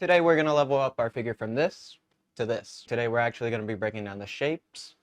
Today we're going to level up our figure from this to this. Today we're actually going to be breaking down the shapes,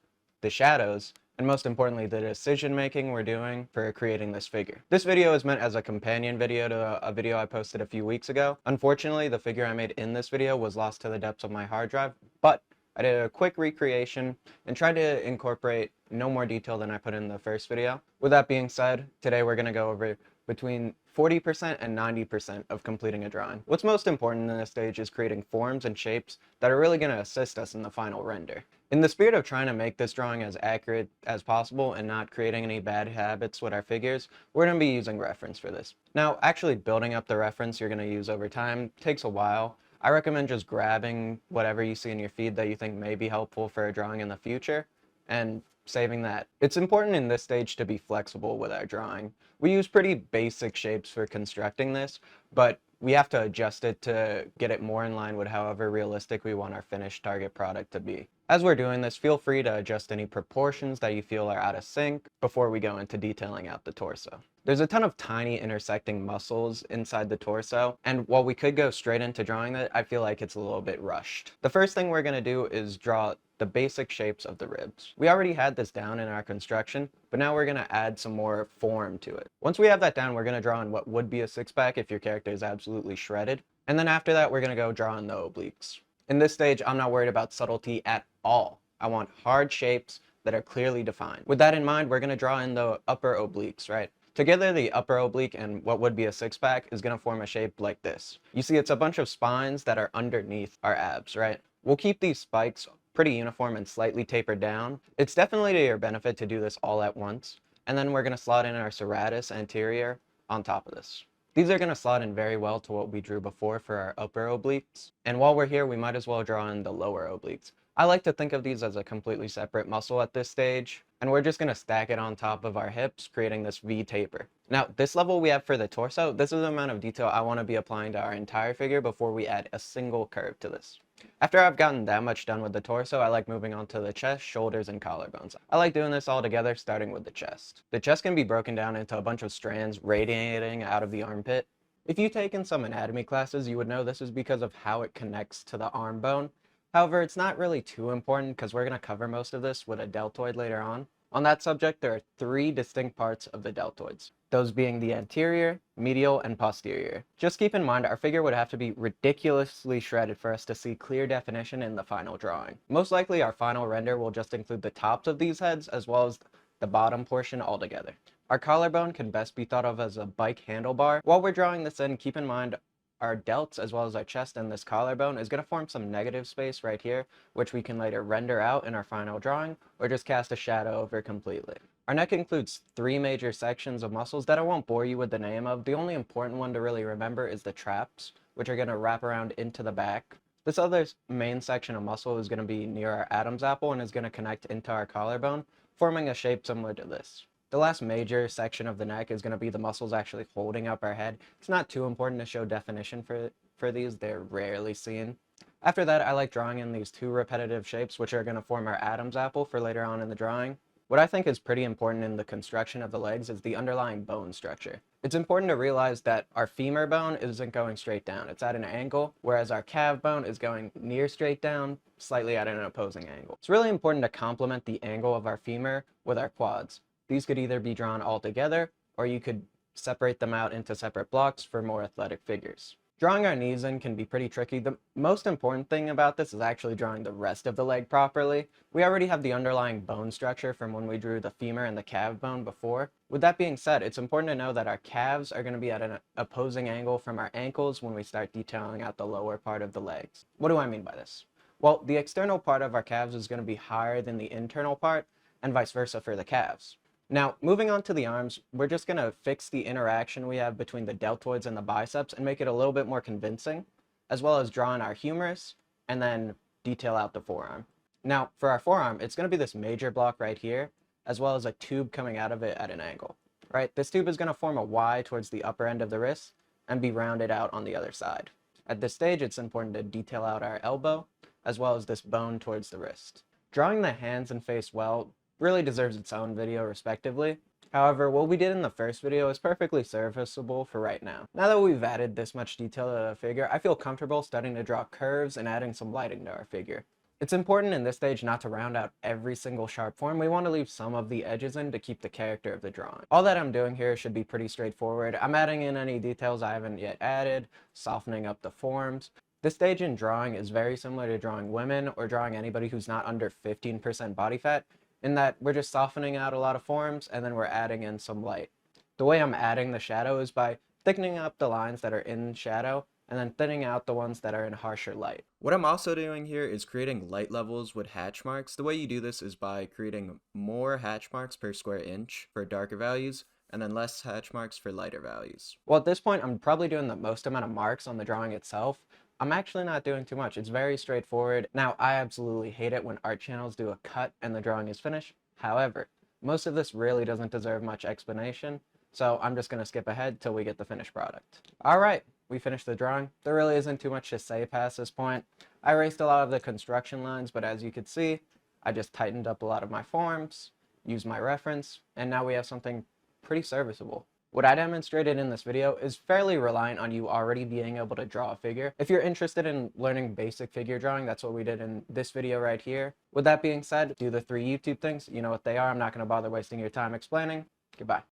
the shadows, and most importantly the decision making we're doing for creating this figure. This video is meant as a companion video to a video I posted a few weeks ago. Unfortunately, the figure I made in this video was lost to the depths of my hard drive, but I did a quick recreation and tried to incorporate no more detail than I put in the first video. With that being said, today we're going to go over between 40% and 90% of completing a drawing. What's most important in this stage is creating forms and shapes that are really going to assist us in the final render. In the spirit of trying to make this drawing as accurate as possible and not creating any bad habits with our figures, we're going to be using reference for this. Now, actually building up the reference you're going to use over time takes a while. I recommend just grabbing whatever you see in your feed that you think may be helpful for a drawing in the future and saving that. It's important in this stage to be flexible with our drawing. We use pretty basic shapes for constructing this, but we have to adjust it to get it more in line with however realistic we want our finished target product to be. As we're doing this, feel free to adjust any proportions that you feel are out of sync before we go into detailing out the torso. There's a ton of tiny intersecting muscles inside the torso, and while we could go straight into drawing that, I feel like it's a little bit rushed. The first thing we're going to do is draw the basic shapes of the ribs. We already had this down in our construction, but now we're going to add some more form to it. Once we have that down, we're going to draw in what would be a six-pack if your character is absolutely shredded, and then after that, we're going to go draw in the obliques. In this stage, I'm not worried about subtlety at all. I want hard shapes that are clearly defined. With that in mind, we're going to draw in the upper obliques, right? Together, the upper oblique and what would be a six-pack is going to form a shape like this. You see, it's a bunch of spines that are underneath our abs, right? We'll keep these spikes pretty uniform and slightly tapered down. It's definitely to your benefit to do this all at once. And then we're going to slot in our serratus anterior on top of this. These are going to slot in very well to what we drew before for our upper obliques. And while we're here, we might as well draw in the lower obliques. I like to think of these as a completely separate muscle at this stage, and we're just going to stack it on top of our hips, creating this V taper. Now, this level we have for the torso, this is the amount of detail I want to be applying to our entire figure before we add a single curve to this. After I've gotten that much done with the torso, I like moving on to the chest, shoulders, and collarbones. I like doing this all together, starting with the chest. The chest can be broken down into a bunch of strands radiating out of the armpit. If you've taken some anatomy classes, you would know this is because of how it connects to the arm bone. However, it's not really too important because we're going to cover most of this with a deltoid later on. On that subject, there are three distinct parts of the deltoids, those being the anterior, medial, and posterior. Just keep in mind, our figure would have to be ridiculously shredded for us to see clear definition in the final drawing. Most likely, our final render will just include the tops of these heads as well as the bottom portion altogether. Our collarbone can best be thought of as a bike handlebar. While we're drawing this in, keep in mind our delts as well as our chest and this collarbone is going to form some negative space right here, which we can later render out in our final drawing or just cast a shadow over completely. Our neck includes three major sections of muscles that I won't bore you with the name of. The only important one to really remember is the traps, which are going to wrap around into the back. This other main section of muscle is going to be near our Adam's apple and is going to connect into our collarbone, forming a shape similar to this. The last major section of the neck is going to be the muscles actually holding up our head. It's not too important to show definition for these. They're rarely seen. After that, I like drawing in these two repetitive shapes, which are going to form our Adam's apple for later on in the drawing. What I think is pretty important in the construction of the legs is the underlying bone structure. It's important to realize that our femur bone isn't going straight down. It's at an angle, whereas our calf bone is going near straight down, slightly at an opposing angle. It's really important to complement the angle of our femur with our quads. These could either be drawn all together, or you could separate them out into separate blocks for more athletic figures. Drawing our knees in can be pretty tricky. The most important thing about this is actually drawing the rest of the leg properly. We already have the underlying bone structure from when we drew the femur and the calf bone before. With that being said, it's important to know that our calves are going to be at an opposing angle from our ankles when we start detailing out the lower part of the legs. What do I mean by this? Well, the external part of our calves is going to be higher than the internal part, and vice versa for the calves. Now, moving on to the arms, we're just going to fix the interaction we have between the deltoids and the biceps and make it a little bit more convincing, as well as draw in our humerus and then detail out the forearm. Now, for our forearm, it's going to be this major block right here, as well as a tube coming out of it at an angle, right? This tube is going to form a Y towards the upper end of the wrist and be rounded out on the other side. At this stage, it's important to detail out our elbow, as well as this bone towards the wrist. Drawing the hands and face well really deserves its own video respectively. However, what we did in the first video is perfectly serviceable for right now. Now that we've added this much detail to the figure, I feel comfortable starting to draw curves and adding some lighting to our figure. It's important in this stage not to round out every single sharp form. We want to leave some of the edges in to keep the character of the drawing. All that I'm doing here should be pretty straightforward. I'm adding in any details I haven't yet added, softening up the forms. This stage in drawing is very similar to drawing women or drawing anybody who's not under 15% body fat, in that we're just softening out a lot of forms and then we're adding in some light. The way I'm adding the shadow is by thickening up the lines that are in shadow and then thinning out the ones that are in harsher light. What I'm also doing here is creating light levels with hatch marks. The way you do this is by creating more hatch marks per square inch for darker values and then less hatch marks for lighter values. Well, at this point, I'm probably doing the most amount of marks on the drawing itself. I'm actually not doing too much. It's very straightforward. Now, I absolutely hate it when art channels do a cut and the drawing is finished. However, most of this really doesn't deserve much explanation, so I'm just going to skip ahead till we get the finished product. Alright, we finished the drawing. There really isn't too much to say past this point. I erased a lot of the construction lines, but as you can see, I just tightened up a lot of my forms, used my reference, and now we have something pretty serviceable. What I demonstrated in this video is fairly reliant on you already being able to draw a figure. If you're interested in learning basic figure drawing, that's what we did in this video right here. With that being said, do the 3 YouTube things. You know what they are. I'm not going to bother wasting your time explaining. Goodbye.